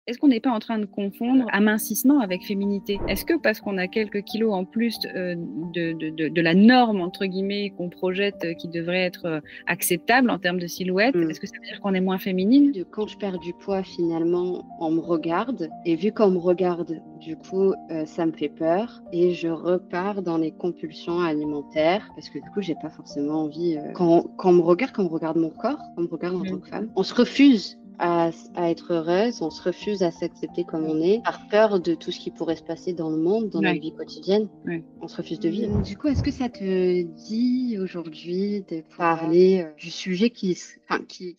Est-ce qu'on n'est pas en train de confondre amincissement avec féminité? Est-ce que parce qu'on a quelques kilos en plus de la norme, entre guillemets, qu'on projette, qui devrait être acceptable en termes de silhouette, Mmh. est-ce que ça veut dire qu'on est moins féminine? Quand je perds du poids, finalement, on me regarde. Et vu qu'on me regarde, du coup, ça me fait peur. Et je repars dans les compulsions alimentaires. Parce que du coup, j'ai pas forcément envie. Quand on me regarde mon corps, on me regarde en tant que femme, on se refuse à être heureuse, on se refuse à s'accepter comme on est, par peur de tout ce qui pourrait se passer dans le monde, dans notre Ouais, vie quotidienne. ouais. On se refuse de vivre. Du coup, est-ce que ça te dit aujourd'hui de parler du sujet qui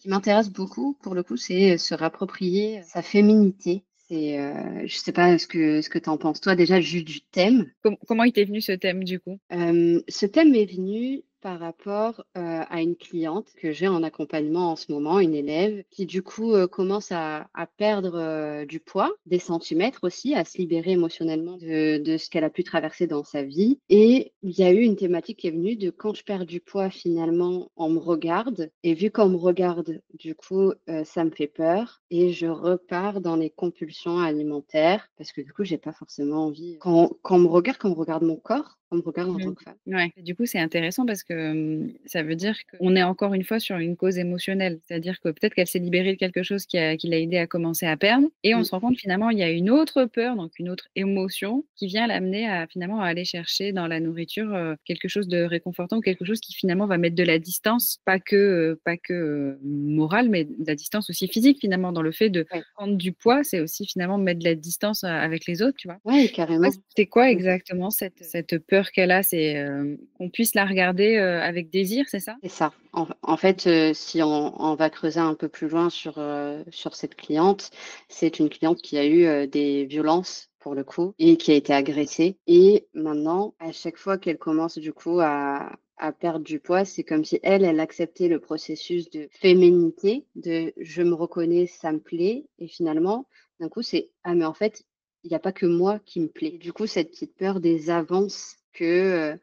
m'intéresse beaucoup, pour le coup, c'est se rapproprier sa féminité. Je sais pas ce que tu en penses, toi, déjà, juste du thème. Comment il t'est venu ce thème du coup? Ce thème m'est venu par rapport, à une cliente que j'ai en accompagnement en ce moment, une élève qui du coup, commence à perdre, du poids, des centimètres aussi, à se libérer émotionnellement de ce qu'elle a pu traverser dans sa vie et il y a eu une thématique qui est venue de quand je perds du poids finalement, on me regarde et vu qu'on me regarde, du coup, ça me fait peur et je repars dans les compulsions alimentaires parce que du coup, j'ai pas forcément envie quand on me regarde mon corps, on me regarde en Mmh. tant que femme. Ouais. Du coup, c'est intéressant parce que, ça veut dire qu'on est encore une fois sur une cause émotionnelle. C'est-à-dire que peut-être qu'elle s'est libérée de quelque chose qui l'a aidée à commencer à perdre et on Mmh. se rend compte finalement il y a une autre peur, donc une autre émotion qui vient l'amener à finalement à aller chercher dans la nourriture, quelque chose de réconfortant ou quelque chose qui finalement va mettre de la distance, pas que morale, mais de la distance aussi physique finalement dans le fait de Ouais. prendre du poids, c'est aussi finalement mettre de la distance, avec les autres, tu vois? Ouais, Ouais, carrément. c'est quoi Mmh. exactement cette peur qu'elle a? C'est, qu'on puisse la regarder, avec désir, c'est ça? C'est ça. En fait, si on va creuser un peu plus loin sur cette cliente, c'est une cliente qui a eu, des violences pour le coup et qui a été agressée et maintenant, à chaque fois qu'elle commence du coup à perdre du poids, c'est comme si elle acceptait le processus de féminité, de: «Je me reconnais, ça me plaît» et finalement, d'un coup, c'est: «Ah mais en fait, il y a pas que moi qui me plaît». Du coup, cette petite peur des avances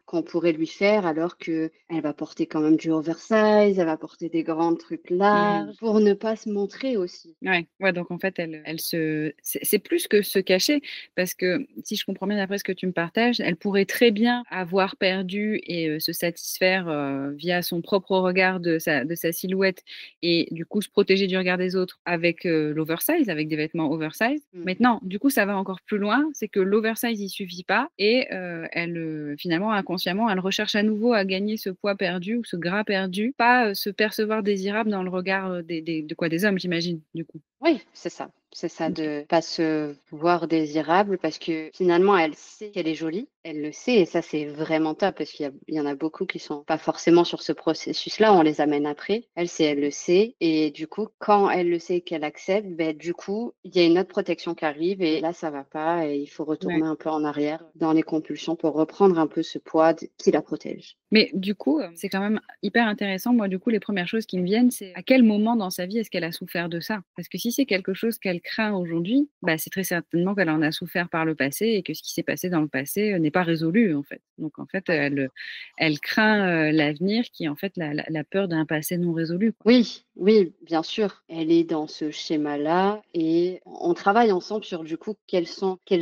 qu'on pourrait lui faire alors qu'elle va porter quand même du oversize, elle va porter des grands trucs Mmh. larges pour ne pas se montrer aussi. Ouais, ouais, donc en fait, elle se c'est plus que se cacher parce que si je comprends bien d'après ce que tu me partages, elle pourrait très bien avoir perdu et se satisfaire, via son propre regard de sa silhouette et du coup se protéger du regard des autres avec, l'oversize, avec des vêtements oversize. Mmh. Maintenant, du coup, ça va encore plus loin, c'est que l'oversize, il suffit pas et elle, finalement, inconsciemment, elle recherche à nouveau à gagner ce poids perdu ou ce gras perdu, pas, se percevoir désirable dans le regard, des hommes, j'imagine, du coup? Oui, c'est ça. C'est ça, OK. de pas se voir désirable parce que finalement, elle sait qu'elle est jolie, elle le sait et ça, c'est vraiment top parce qu'il y en a beaucoup qui sont pas forcément sur ce processus-là, on les amène après. Elle le sait et du coup, quand elle le sait et qu'elle accepte, beh, du coup, il y a une autre protection qui arrive et là, ça va pas et il faut Ouais. retourner un peu en arrière dans les compulsions pour reprendre un peu ce poids qui la protège. Mais du coup, c'est quand même hyper intéressant. Moi, du coup, les premières choses qui me viennent, c'est à quel moment dans sa vie est-ce qu'elle a souffert de ça? Parce que si c'est quelque chose qu'elle craint aujourd'hui, bah, c'est très certainement qu'elle en a souffert par le passé et que ce qui s'est passé dans le passé, n'est pas résolu, en fait. Donc en fait, Ouais. elle craint, l'avenir qui est en fait la peur d'un passé non résolu, quoi. Oui, oui, bien sûr. Elle est dans ce schéma-là et on travaille ensemble sur du coup quels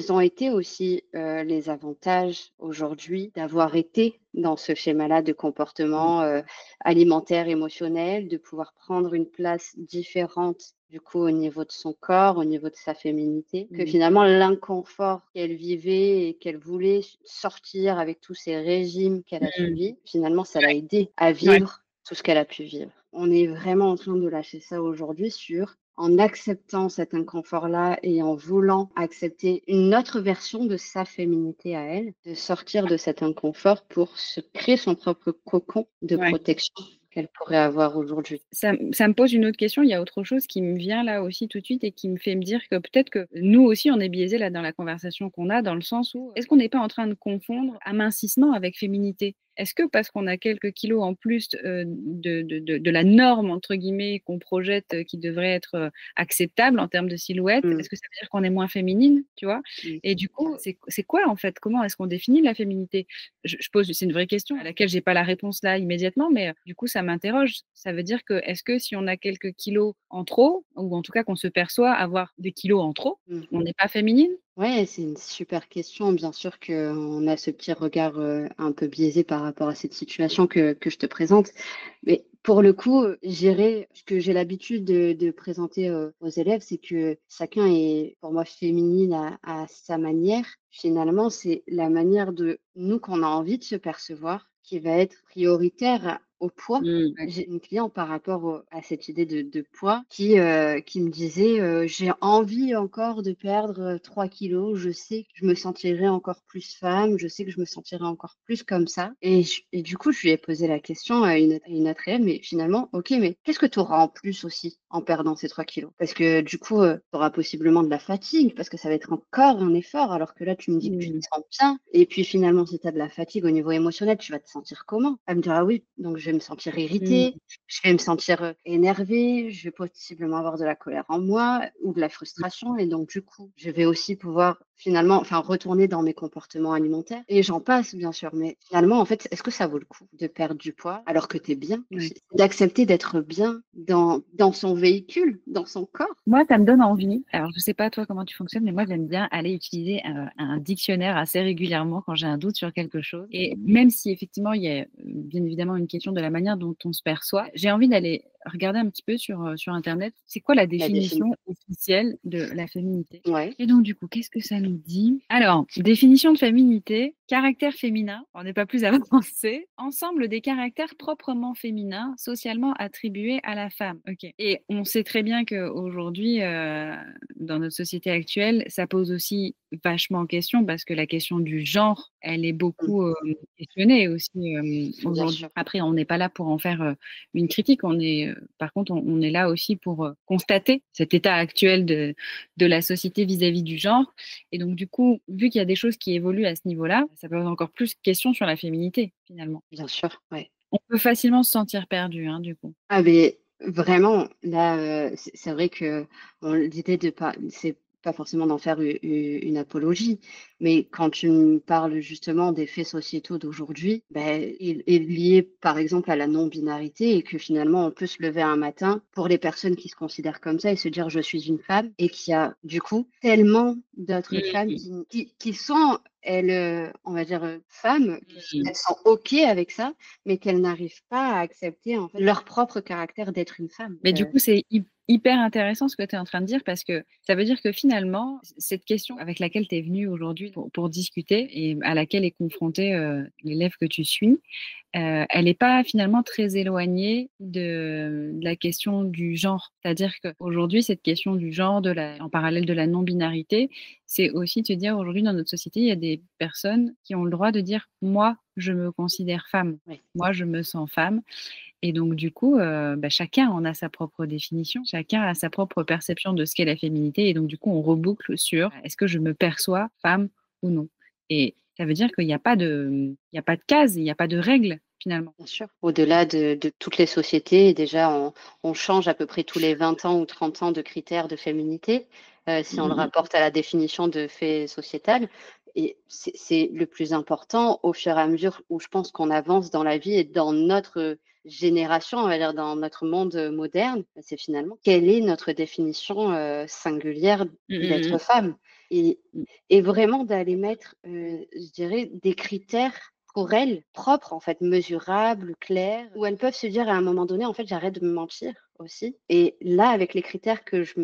ont été aussi, les avantages aujourd'hui d'avoir été dans ce schéma-là de Mmh. comportement, alimentaire, émotionnel, de pouvoir prendre une place différente du coup au niveau de son corps, au niveau de sa féminité. Que Mmh. finalement l'inconfort qu'elle vivait et qu'elle voulait sortir avec tous ces régimes qu'elle a Mmh. suivis, finalement ça l'a aidée à Ouais. vivre tout ce qu'elle a pu vivre. On est vraiment en train de lâcher ça aujourd'hui en acceptant cet inconfort-là et en voulant accepter une autre version de sa féminité à elle, de sortir de cet inconfort pour se créer son propre cocon de Ouais. protection qu'elle pourrait avoir aujourd'hui. Ça me pose une autre question. Il y a autre chose qui me vient là aussi tout de suite et qui me fait me dire que peut-être que nous aussi on est biaisés là dans la conversation qu'on a, dans le sens où est-ce qu'on n'est pas en train de confondre amincissement avec féminité? Est-ce que parce qu'on a quelques kilos en plus de la norme, entre guillemets, qu'on projette, qui devrait être acceptable en termes de silhouette, Mmh. est-ce que ça veut dire qu'on est moins féminine, tu vois? Mmh. Et du coup, c'est quoi en fait? Comment est-ce qu'on définit la féminité? Je pose, c'est une vraie question à laquelle j'ai pas la réponse là immédiatement, mais du coup, ça m'interroge. Ça veut dire que, est-ce que si on a quelques kilos en trop, ou en tout cas qu'on se perçoit avoir des kilos en trop, Mmh. on n'est pas féminine? Ouais, c'est une super question. Bien sûr qu'on a ce petit regard, un peu biaisé par rapport à cette situation que je te présente. Mais pour le coup, ce que j'ai l'habitude de présenter, aux élèves, c'est que chacun est, pour moi, féminine à sa manière. Finalement, c'est la manière de nous qu'on a envie de se percevoir qui va être prioritaire au poids. Mmh. J'ai une cliente par rapport à cette idée de poids qui me disait, «J'ai envie encore de perdre, 3 kilogrammes. Je sais que je me sentirai encore plus femme, je sais que je me sentirai encore plus comme ça» et du coup, je lui ai posé la question à une autre élève: «Mais finalement, OK, mais qu'est-ce que tu auras en plus aussi en perdant ces 3 kilogrammes? Parce que du coup, tu auras possiblement de la fatigue parce que ça va être encore un effort alors que là, tu me dis que tu te Mmh. sens bien et puis finalement, si tu as de la fatigue au niveau émotionnel, tu vas te sentir comment?» Elle me dit: «Ah oui, donc je vais me sentir irritée, Mmh. je vais me sentir, énervée, je vais possiblement avoir de la colère en moi ou de la frustration et donc du coup, je vais aussi pouvoir finalement enfin retourner dans mes comportements alimentaires» et j'en passe bien sûr, mais finalement, en fait, est-ce que ça vaut le coup de perdre du poids alors que tu es bien? Ouais. C'est d'accepter d'être bien dans son véhicule, dans son corps. Moi, ça me donne envie. Alors, je sais pas toi comment tu fonctionnes, mais moi, j'aime bien aller utiliser un dictionnaire assez régulièrement quand j'ai un doute sur quelque chose. Et même si effectivement, il y a bien évidemment une question de la manière dont on se perçoit, j'ai envie d'aller regarder un petit peu sur Internet. C'est quoi la La défini définition officielle de la féminité? Ouais. Et donc, du coup, qu'est-ce que ça nous dit? Alors, définition de féminité, caractère féminin, on n'est pas plus avancé, ensemble des caractères proprement féminins, socialement attribués à la femme. Ok. Et on sait très bien qu'aujourd'hui, dans notre société actuelle, ça pose aussi vachement en question parce que la question du genre, elle est Mmh. beaucoup questionnée aussi Bien aujourd'hui. sûr. Après, on n'est pas là pour en faire une critique, par contre, on est là aussi pour constater cet état actuel de la société vis-à-vis du genre. Et donc, du coup, vu qu'il y a des choses qui évoluent à ce niveau-là, ça pose encore plus de questions sur la féminité, finalement. Bien sûr, ouais. On peut facilement se sentir perdu, hein, du coup. Ah beh, vraiment, là, c'est vrai que bon, l'idée de pas c'est pas forcément d'en faire une apologie, mais quand tu me parles justement des faits sociétaux d'aujourd'hui, beh, est lié par exemple à la non-binarité et que finalement on peut se lever un matin pour les personnes qui se considèrent comme ça et se dire: «Je suis une femme» et qu'il y a du coup tellement d'autres femmes Mmh, qui sont elles, on va dire, femmes, mmh. elles sont OK avec ça, mais qu'elles n'arrivent pas à accepter, en fait, leur propre caractère d'être une femme. Mais du coup, c'est hyper intéressant ce que tu es en train de dire parce que ça veut dire que finalement, cette question avec laquelle tu es venue aujourd'hui pour discuter et à laquelle est confronté l'élève que tu suis, elle n'est pas finalement très éloignée de la question du genre. C'est-à-dire qu'aujourd'hui, cette question du genre, en parallèle de la non-binarité, c'est aussi de se dire aujourd'hui dans notre société, il y a des personnes qui ont le droit de dire moi, je me considère femme, Oui, moi, je me sens femme. Et donc, du coup, bah, chacun en a sa propre définition, chacun a sa propre perception de ce qu'est la féminité. Et donc, du coup, on reboucle sur est-ce que je me perçois femme ou non? Et ça veut dire qu'il n'y a pas il y a pas de case, il n'y a pas de règle finalement. bien sûr. Au-delà de toutes les sociétés, déjà, on change à peu près tous les 20 ans ou 30 ans de critères de féminité, si on le Mmh. rapporte à la définition de fait sociétal et c'est le plus important au fur et à mesure où je pense qu'on avance dans la vie et dans notre génération, on va dire dans notre monde, moderne, bah, c'est finalement quelle est notre définition, singulière Mmh mh, d'être femme? Et mmh. et vraiment d'aller mettre, je dirais des critères pour elles, propres en fait, mesurables, clairs, où elles peuvent se dire à un moment donné: «En fait, j'arrête de me mentir aussi» et là, avec les critères que je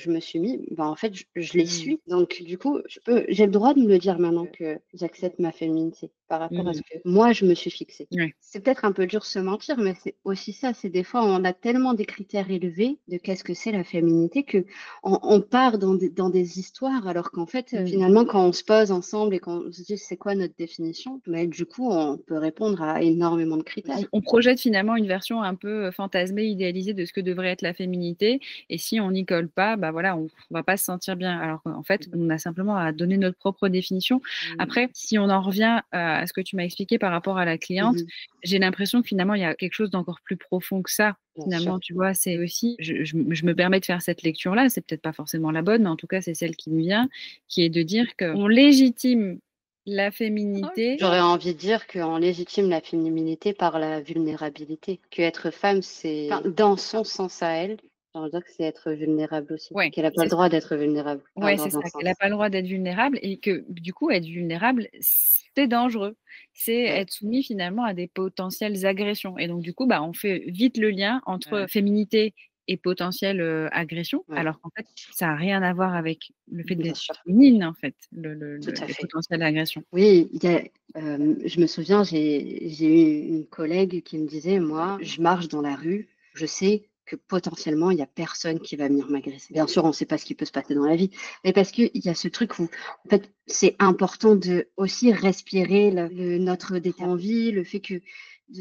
me suis mis, ben, en fait, je les Mmh. suis. Donc du coup, j'ai le droit de me le dire maintenant que j'accepte ma féminité par rapport à ce Mmh. que moi, je me suis fixée. Ouais. C'est peut-être un peu dur de se mentir, mais c'est aussi ça, c'est des fois, on a tellement des critères élevés de qu'est-ce que c'est la féminité qu'on part dans des histoires alors qu'en fait, Mmh. finalement, quand on se pose ensemble et qu'on se dit: «C'est quoi notre définition?» mais du coup, on peut répondre à énormément de critères. On projette finalement une version un peu fantasmée, idéalisée de ce que devrait être la féminité. Et si on n'y colle pas, bah voilà, on va pas se sentir bien. Alors qu'en fait, on a simplement à donner notre propre définition. Après, si on en revient à ce que tu m'as expliqué par rapport à la cliente, j'ai l'impression que finalement, il y a quelque chose d'encore plus profond que ça. Bien Finalement, sûr. tu vois, c'est aussi, je me permets de faire cette lecture-là, c'est peut-être pas forcément la bonne, mais en tout cas, c'est celle qui me vient, qui est de dire qu'on légitime la féminité. J'aurais envie de dire qu'on légitime la féminité par la vulnérabilité. Que être femme, c'est, enfin, dans son sens à elle, j'ai envie de dire que c'est être vulnérable aussi. Ouais, Qu'elle n'a pas le droit d'être vulnérable. Enfin, ouais, c'est dans ça, un qu'elle n'a sens. pas le droit d'être vulnérable et que du coup, être vulnérable, c'est dangereux. C'est Ouais. être soumis finalement à des potentielles agressions. Et donc, du coup, bah, on fait vite le lien entre féminité et potentielle agression, Ouais. alors qu'en fait, ça n'a rien à voir avec le fait Bien d'être sûr. féminine, en fait, Tout à les fait. potentielles agressions. Oui, je me souviens, j'ai eu une collègue qui me disait, moi, je marche dans la rue, je sais que potentiellement, il y a personne qui va venir m'agresser. Bien sûr, on ne sait pas ce qui peut se passer dans la vie, mais parce qu'il y a ce truc où, en fait, c'est important de aussi respirer notre envie, le fait que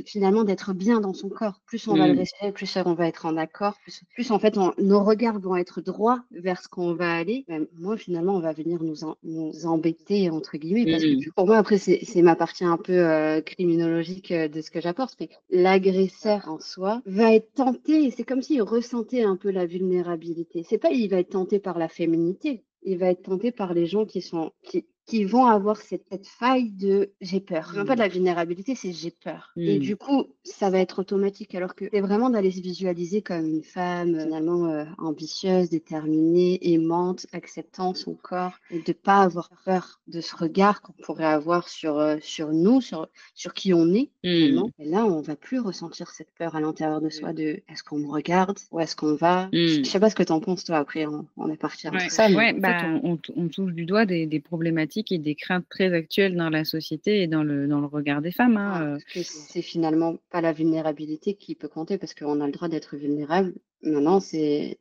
finalement d'être bien dans son corps. Plus on va le respirer, plus on va être en accord, plus en fait nos regards vont être droits vers ce qu'on va aller. Ben, moi, finalement, on va venir nous embêter, entre guillemets, parce que pour moi, après, c'est ma partie un peu criminologique de ce que j'apporte, mais l'agresseur en soi va être tenté, c'est comme s'il ressentait un peu la vulnérabilité. C'est pas il va être tenté par la féminité, il va être tenté par les gens qui vont avoir cette faille de j'ai peur. C'est même pas de la vulnérabilité, c'est j'ai peur. Et du coup, ça va être automatique. Alors que c'est vraiment d'aller se visualiser comme une femme finalement ambitieuse, déterminée, aimante, acceptant son corps, et de pas avoir peur de ce regard qu'on pourrait avoir sur nous, sur qui on est finalement. Et là, on va plus ressentir cette peur à l'intérieur de soi de est-ce qu'on me regarde, où est-ce qu'on va. Je sais pas ce que tu en penses toi. Après, on est parti entre ça, mais Ouais, en fait, on touche du doigt des problématiques et des craintes très actuelles dans la société et dans le regard des femmes. parce que c'est finalement pas la vulnérabilité qui peut compter parce qu'on a le droit d'être vulnérable. Maintenant, c'est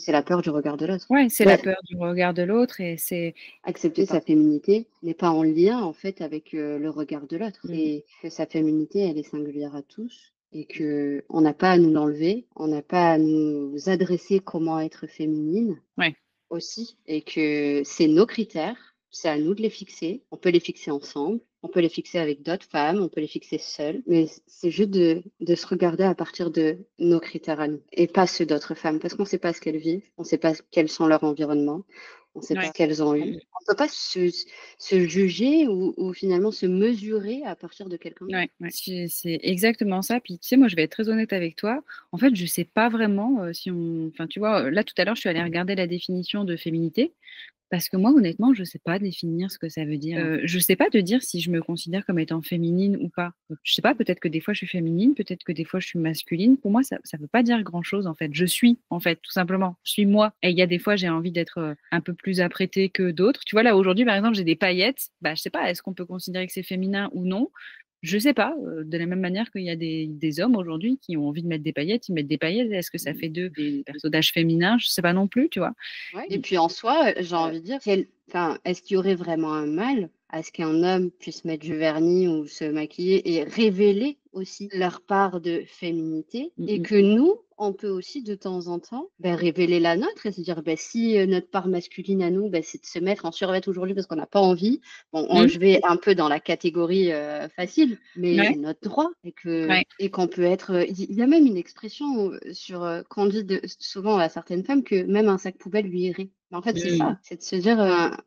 la peur du regard de l'autre. Ouais, c'est la peur du regard de l'autre et c'est Accepter sa féminité n'est pas en lien en fait avec le regard de l'autre et que sa féminité, elle est singulière à tous et que on n'a pas à nous l'enlever, on n'a pas à nous adresser comment être féminine ouais. aussi et que c'est nos critères, c'est à nous de les fixer. On peut les fixer ensemble, on peut les fixer avec d'autres femmes, on peut les fixer seules, mais c'est juste de se regarder à partir de nos critères à nous et pas ceux d'autres femmes parce qu'on ne sait pas ce qu'elles vivent, on ne sait pas quels sont leurs environnements, on ne sait pas ce qu'elles ont eu. On ne peut pas se juger ou finalement se mesurer à partir de quelqu'un d'autre. Ouais, c'est exactement ça. Puis tu sais, moi, je vais être très honnête avec toi. En fait, je sais pas vraiment si on. Enfin, tu vois, là tout à l'heure, je suis allée regarder la définition de féminité. Parce que moi, honnêtement, je ne sais pas définir ce que ça veut dire. Je ne sais pas te dire si je me considère comme étant féminine ou pas. Je ne sais pas, peut-être que des fois je suis féminine, peut-être que des fois je suis masculine. Pour moi, ça ne veut pas dire grand-chose en fait. Je suis, en fait, tout simplement. Je suis moi. Et il y a des fois, j'ai envie d'être un peu plus apprêtée que d'autres. Tu vois, là, aujourd'hui, par exemple, j'ai des paillettes. Bah, je ne sais pas, est-ce qu'on peut considérer que c'est féminin ou non? Je sais pas, de la même manière qu'il y a des hommes aujourd'hui qui ont envie de mettre des paillettes, ils mettent des paillettes. Est-ce que ça fait d'eux des personnages féminins? Je sais pas non plus, tu vois. Ouais. Et puis en soi, j'ai envie de dire, est-ce qu'il y aurait vraiment un mal à ce qu'un homme puisse mettre du vernis ou se maquiller et révéler aussi leur part de féminité et que nous, on peut aussi de temps en temps révéler la nôtre et se dire si notre part masculine à nous, c'est de se mettre en survêt aujourd'hui parce qu'on n'a pas envie. Bon, je vais un peu dans la catégorie facile, mais c'est notre droit et qu'on peut être. Il y a même une expression qu'on dit souvent à certaines femmes que même un sac poubelle lui irait. Mais en fait, c'est ça, c'est de se dire,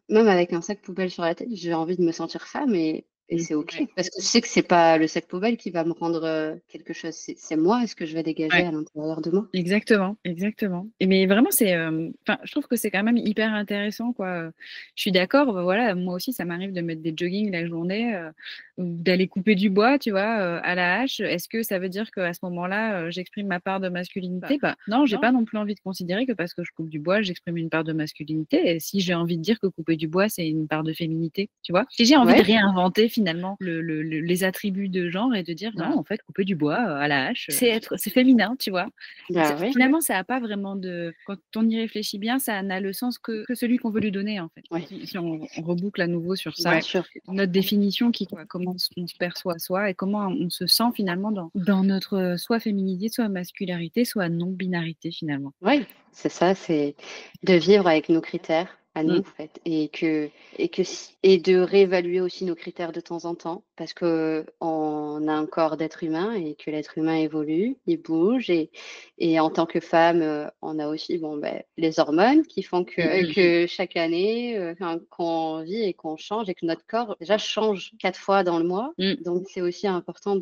même avec un sac poubelle sur la tête, j'ai envie de me sentir femme et c'est OK. Parce que je sais que c'est pas le sac poubelle qui va me rendre quelque chose, c'est moi, ce que je vais dégager à l'intérieur de moi. Exactement, exactement. Mais vraiment, je trouve que c'est quand même hyper intéressant, quoi. Je suis d'accord, voilà, moi aussi, ça m'arrive de mettre des joggings la journée ou d'aller couper du bois, tu vois, à la hache. Est-ce que ça veut dire qu'à ce moment-là, j'exprime ma part de masculinité? Bah, non, j'ai pas non plus envie de considérer que parce que je coupe du bois, j'exprime une part de masculinité. Et si j'ai envie de dire que couper du bois, c'est une part de féminité, tu vois. Si j'ai envie de réinventer finalement les attributs de genre et de dire non, en fait, couper du bois à la hache, c'est féminin, tu vois. Finalement, ça n'a pas vraiment de. Quand on y réfléchit bien, ça n'a le sens que celui qu'on veut lui donner, en fait. Si on reboucle à nouveau sur ça, Bien sûr. notre définition comment comment on se perçoit soi et comment on se sent finalement dans notre soit féminité, soit masculinité, soit non-binarité finalement. Oui, c'est ça, c'est de vivre avec nos critères à nous, Mmh. en fait, et de réévaluer aussi nos critères de temps en temps, parce que on a un corps d'être humain et que l'être humain évolue, il bouge et en tant que femme, on a aussi, bon, beh, les hormones qui font Mmh, que mmh, que chaque année, enfin, qu'on vit et qu'on change et que notre corps déjà change 4 fois dans le mois. mmh. Donc c'est aussi important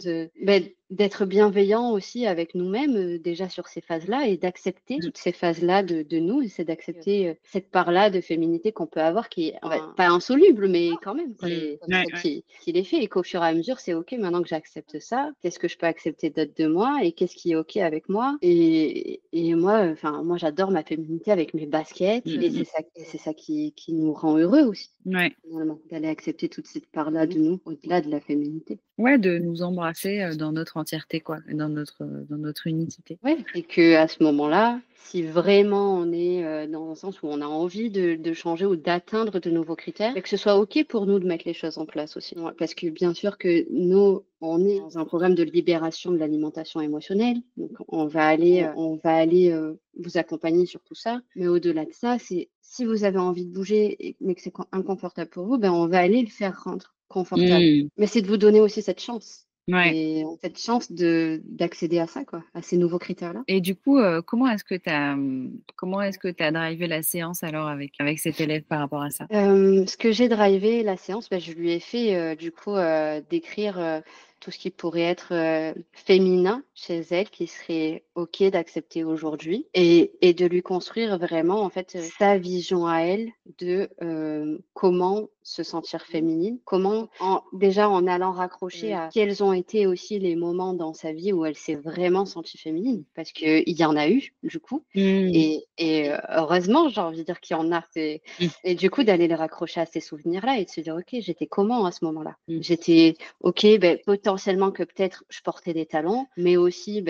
d'être bienveillant aussi avec nous-mêmes, déjà sur ces phases-là et d'accepter Mmh. toutes ces phases-là de nous et c'est d'accepter, cette part-là de féminité qu'on peut avoir qui est, on va pas insoluble, mais quand même, c'est comme Ouais, ça ouais. qu'il est fait et qu'au fur et à mesure, c'est OK maintenant que j'accepte ça, qu'est-ce que je peux accepter d'autre de moi et qu'est-ce qui est OK avec moi? Et moi, enfin, moi j'adore ma féminité avec mes baskets Mmh, et mmh, c'est ça qui nous rend heureux aussi, mmh. Ouais. finalement, d'aller accepter toute cette part-là de nous, au-delà de la féminité. Ouais, de nous embrasser, dans notre entièreté quoi, et dans notre unicité. Ouais et qu'à ce moment-là, si vraiment on est, dans un sens où on a envie de changer ou d'atteindre de nouveaux critères et que ce soit OK pour nous de mettre les choses en place aussi. Ouais, parce que bien sûr que nous, on est dans un programme de libération de l'alimentation émotionnelle, donc on va aller vous accompagner sur tout ça. Mais au-delà de ça, c'est si vous avez envie de bouger mais que c'est inconfortable pour vous, ben, on va aller le faire rendre confortable. Mmh. Mais c'est de vous donner aussi cette chance. Ouais. Et cette chance d'accéder à ça quoi, à ces nouveaux critères-là. Et du coup, comment est-ce que tu as drivé la séance alors avec cet élève par rapport à ça? Ce que j'ai drivé la séance, bah, je lui ai fait, du coup, décrire, tout ce qui pourrait être, féminin chez elle, qui serait OK d'accepter aujourd'hui et de lui construire vraiment, en fait, sa vision à elle de, comment se sentir féminine. Comment déjà en allant raccrocher à quels ont été aussi les moments dans sa vie où elle s'est vraiment sentie féminine. Parce qu'il y en a eu, du coup Mmh. et heureusement, j'ai envie de dire qu'il y en a. Mmh. Et du coup, d'aller le raccrocher à ces souvenirs-là et de se dire: «OK, j'étais comment à ce moment-là?» Mmh. J'étais OK, beh, potentiellement que peut-être je portais des talons, mais aussi,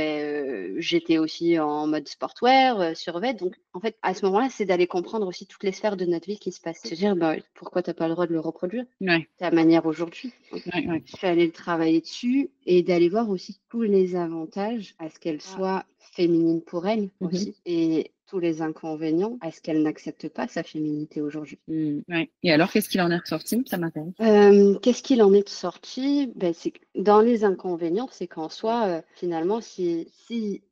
j'étais aussi en mode sportwear, survêt. Donc en fait, à ce moment-là, c'est d'aller comprendre aussi toutes les sphères de notre vie qui se passent. Se dire: «Bah, pourquoi tu as pas le droit de le reproduire? Ouais, Ta manière aujourd'hui». Donc ouais, ouais. je suis allée le travailler dessus et d'aller voir aussi tous les avantages à ce qu'elle soit féminine pour elle Mmh mh. aussi et tous les inconvénients à ce qu'elle n'accepte pas sa féminité aujourd'hui. Mmh. Ouais. Et alors qu'est-ce qu'il en est ressorti? Ça m'intéresse. Qu'est-ce qu'il en est sorti? C'est que dans les inconvénients, c'est qu'en soi, finalement, si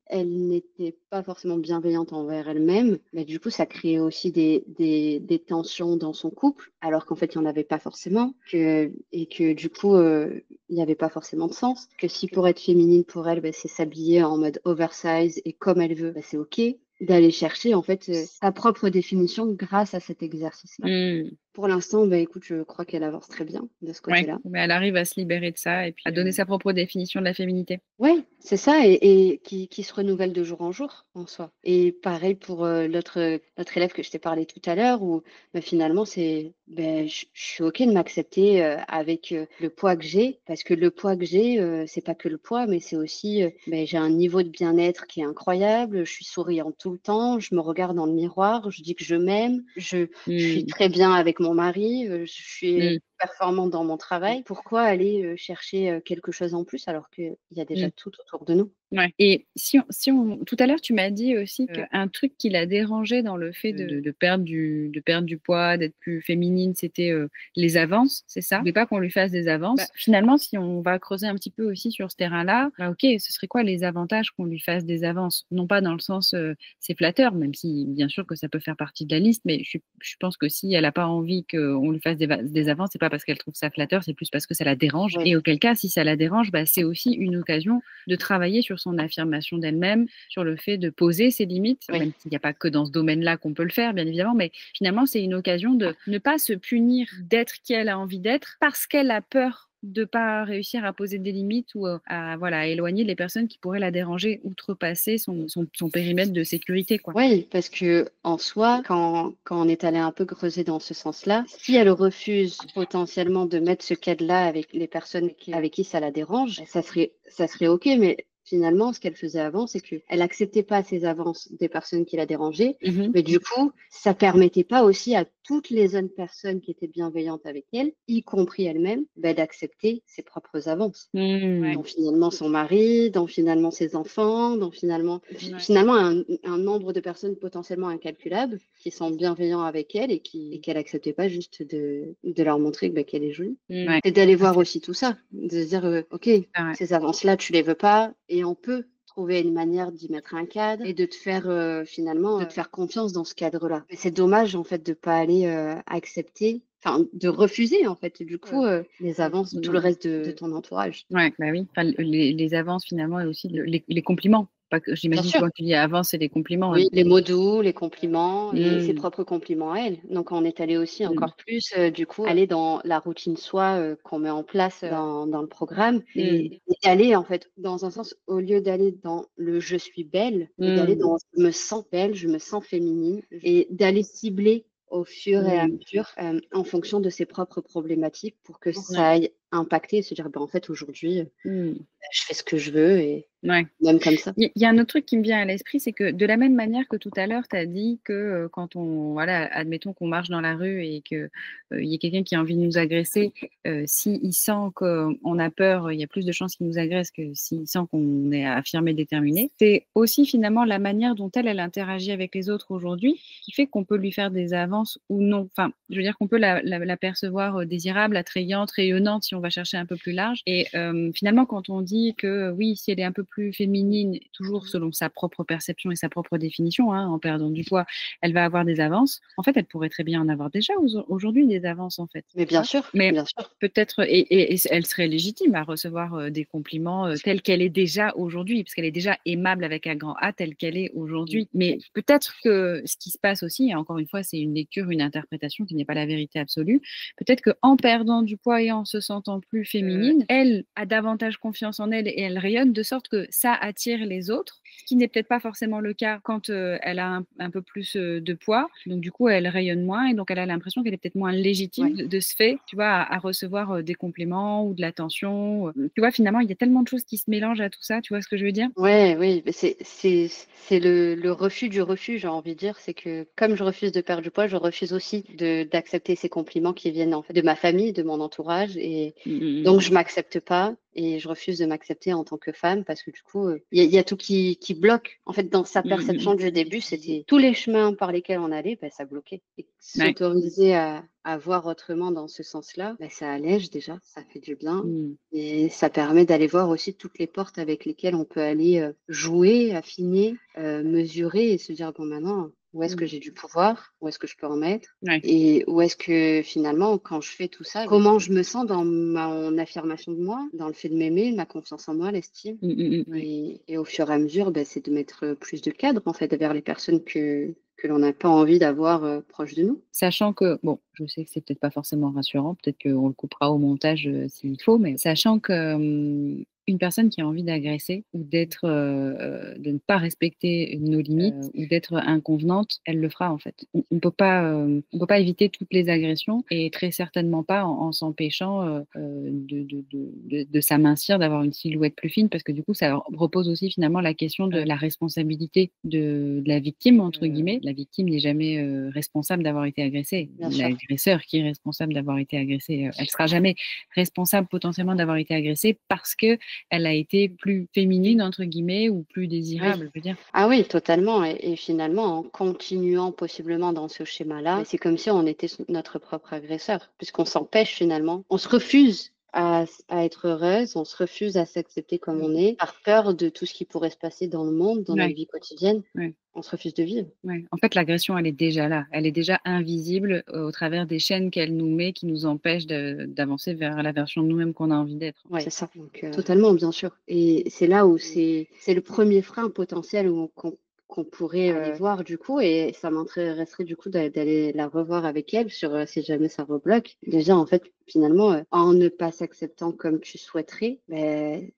elle n'était pas forcément bienveillante envers elle-même, du coup, ça créait aussi des tensions dans son couple, alors qu'en fait, il y en avait pas forcément, et que du coup, il y avait pas forcément de sens. Que si pour être féminine pour elle, c'est s'habiller en mode oversize et comme elle veut, c'est OK. D'aller chercher en fait, sa propre définition grâce à cet exercice-là. Mmh. Pour l'instant, écoute, je crois qu'elle avance très bien de ce Ouais, côté-là. mais elle arrive à se libérer de ça et puis à donner sa propre définition de la féminité. Ouais, c'est ça et qui se renouvelle de jour en jour, en soi. Et pareil pour, l'autre élève que je t'ai parlé tout à l'heure où, finalement je suis OK de m'accepter, avec, le poids que j'ai parce que le poids que j'ai, c'est pas que le poids, mais c'est aussi, j'ai un niveau de bien-être qui est incroyable, je suis souriante tout le temps, je me regarde dans le miroir, je dis que je m'aime, je suis Mmh. très bien avec mon mari, je suis Mmh. performante dans mon travail. Pourquoi aller, chercher, quelque chose en plus alors qu'il y a déjà Mmh. tout autour de nous? Ouais. Et si on tout à l'heure, tu m'as dit aussi qu'un truc qui l'a dérangé dans le fait de perdre du poids, d'être plus féminine, c'était, les avances, c'est ça? Elle voulait pas qu'on lui fasse des avances. Bah, finalement, si on va creuser un petit peu aussi sur ce terrain-là, OK, ce serait quoi les avantages qu'on lui fasse des avances? Non pas dans le sens, c'est flatteur, même si bien sûr que ça peut faire partie de la liste, mais je pense que si elle a pas envie qu'on lui fasse des avances, c'est pas parce qu'elle trouve ça flatteur, c'est plus parce que ça la dérange Oui, et auquel cas, si ça la dérange, c'est aussi une occasion de travailler sur son affirmation d'elle-même, sur le fait de poser ses limites, oui. même s'il n'y a pas que dans ce domaine-là qu'on peut le faire, bien évidemment, mais finalement, c'est une occasion de ne pas se punir d'être qui elle a envie d'être parce qu'elle a peur de pas réussir à poser des limites ou à voilà, à éloigner les personnes qui pourraient la déranger, outrepasser son périmètre de sécurité, quoi. Oui, parce qu'en soi, quand on est allé un peu creuser dans ce sens-là, si elle refuse potentiellement de mettre ce cadre-là avec les personnes avec qui ça la dérange, ça serait OK, mais finalement, ce qu'elle faisait avant, c'est qu'elle acceptait pas ces avances des personnes qui la dérangeaient, Mmh. mais du coup, ça permettait pas aussi à toutes les autres personnes qui étaient bienveillantes avec elle, y compris elle-même, d'accepter ses propres avances. Ouais. Dont finalement son mari, dont finalement ses enfants, dont finalement, finalement un nombre de personnes potentiellement incalculables qui sont bienveillants avec elle et qu'elle n'acceptait pas juste de leur montrer qu'elle est jolie. Ouais. C'est d'aller voir aussi tout ça, de se dire, ok, Ah ouais. ces avances-là, tu les veux pas et on peut trouver une manière d'y mettre un cadre et de te faire finalement de te faire confiance dans ce cadre-là. Mais c'est dommage en fait de pas aller accepter, enfin de refuser en fait du coup les avances, tout le reste de ton entourage. Ouais, bah oui. Enfin, les avances finalement et aussi les compliments. Pas que, Bien j'imagine que sûr. quand tu dis avance, c'est des compliments. Oui, les mots doux, les compliments et ses Mmh. propres compliments à elle. Donc on est allé aussi Mmh. encore plus du coup aller dans la routine soi qu'on met en place dans le programme et d'aller en fait dans un sens au lieu d'aller dans le je suis belle, mais d'aller dans je me sens belle, je me sens féminine et d'aller cibler au fur et à mesure en fonction de ses propres problématiques pour que ça aille impacter et se dire en fait aujourd'hui je fais ce que je veux et Ouais. même comme ça. Il y a un autre truc qui me vient à l'esprit, c'est que de la même manière que tout à l'heure, tu as dit que quand voilà, admettons qu'on marche dans la rue et qu'il y ait quelqu'un qui a envie de nous agresser, s'il sent qu'on a peur, il y a plus de chances qu'il nous agresse que s'il sent qu'on est affirmé, déterminé. C'est aussi finalement la manière dont elle interagit avec les autres aujourd'hui qui fait qu'on peut lui faire des avances ou non. Enfin, je veux dire qu'on peut la percevoir désirable, attrayante, rayonnante si on va chercher un peu plus large. Et finalement, quand on dit que oui, si elle est un peu plus féminine, toujours selon sa propre perception et sa propre définition, en perdant du poids, elle va avoir des avances. En fait, elle pourrait très bien en avoir déjà aujourd'hui des avances, en fait. Mais bien sûr, Mais bien sûr. peut-être, et elle serait légitime à recevoir des compliments tels qu'elle est déjà aujourd'hui, parce qu'elle est déjà aimable avec un grand A telle qu'elle est aujourd'hui. Mais peut-être que ce qui se passe aussi, et encore une fois, c'est une lecture, une interprétation qui n'est pas la vérité absolue, peut-être qu'en perdant du poids et en se sentant plus féminine, elle a davantage confiance en elle et elle rayonne de sorte que ça attire les autres, ce qui n'est peut-être pas forcément le cas quand elle a un peu plus de poids. Donc du coup, elle rayonne moins et donc elle a l'impression qu'elle est peut-être moins légitime de ce fait, tu vois, à recevoir des compliments ou de l'attention. Tu vois, finalement, il y a tellement de choses qui se mélangent à tout ça, tu vois ce que je veux dire? Ouais, oui, mais c'est le refus du refus, j'ai envie de dire. C'est que comme je refuse de perdre du poids, je refuse aussi d'accepter ces compliments qui viennent en fait de ma famille, de mon entourage. Et donc, je m'accepte pas et je refuse de m'accepter en tant que femme parce que du coup, il y a tout qui bloque. En fait, dans sa perception du début, c'était tous les chemins par lesquels on allait, ça bloquait. Et Ouais. s'autoriser à voir autrement dans ce sens-là, ça allège déjà, ça fait du bien. Et ça permet d'aller voir aussi toutes les portes avec lesquelles on peut aller jouer, affiner, mesurer et se dire, bon, maintenant, où est-ce que j'ai du pouvoir? Où est-ce que je peux en mettre? Ouais. Et où est-ce que finalement, quand je fais tout ça, comment je me sens dans mon affirmation de moi, dans le fait de m'aimer, ma confiance en moi, l'estime. Ouais. Et au fur et à mesure, c'est de mettre plus de cadre en fait vers les personnes que l'on n'a pas envie d'avoir proches de nous. Sachant que, bon, je sais que c'est peut-être pas forcément rassurant, peut-être qu'on le coupera au montage s'il faut, mais sachant que une personne qui a envie d'agresser ou de ne pas respecter nos limites ou d'être inconvenante, elle le fera en fait. On peut pas éviter toutes les agressions et très certainement pas en s'empêchant de s'amincir, d'avoir une silhouette plus fine, parce que du coup, ça repose aussi finalement la question de la responsabilité de la victime, entre guillemets. La victime n'est jamais responsable d'avoir été agressée. L'agresseur qui est responsable d'avoir été agressé, elle sera jamais responsable potentiellement d'avoir été agressée parce que elle a été plus féminine, entre guillemets, ou plus désirable, je veux dire. Ah oui, totalement. Et finalement, en continuant possiblement dans ce schéma-là, c'est comme si on était notre propre agresseur, puisqu'on s'empêche finalement. On se refuse à être heureuse, on se refuse à s'accepter comme on est, par peur de tout ce qui pourrait se passer dans le monde, dans notre vie quotidienne. On se refuse de vivre. Ouais. En fait, l'agression, elle est déjà là. Elle est déjà invisible au travers des chaînes qu'elle nous met qui nous empêchent d'avancer vers la version de nous-mêmes qu'on a envie d'être. Oui, c'est ça. Donc, totalement, bien sûr. Et c'est là où c'est le premier frein potentiel qu'on pourrait aller voir du coup. Et ça m'intéresserait du coup d'aller la revoir avec elle sur si jamais ça rebloque. Déjà, en fait, finalement, en ne pas s'acceptant comme tu souhaiterais,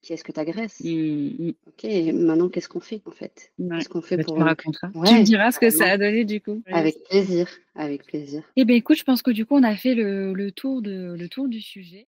qui est-ce que tu agresses? Ok, et maintenant, qu'est-ce qu'on fait en fait? Qu'est-ce qu'on fait pour tu me raconteras. Ouais, Tu me diras ce que ça a donné du coup. avec plaisir, avec plaisir. Eh bien, écoute, je pense que du coup, on a fait le tour du sujet.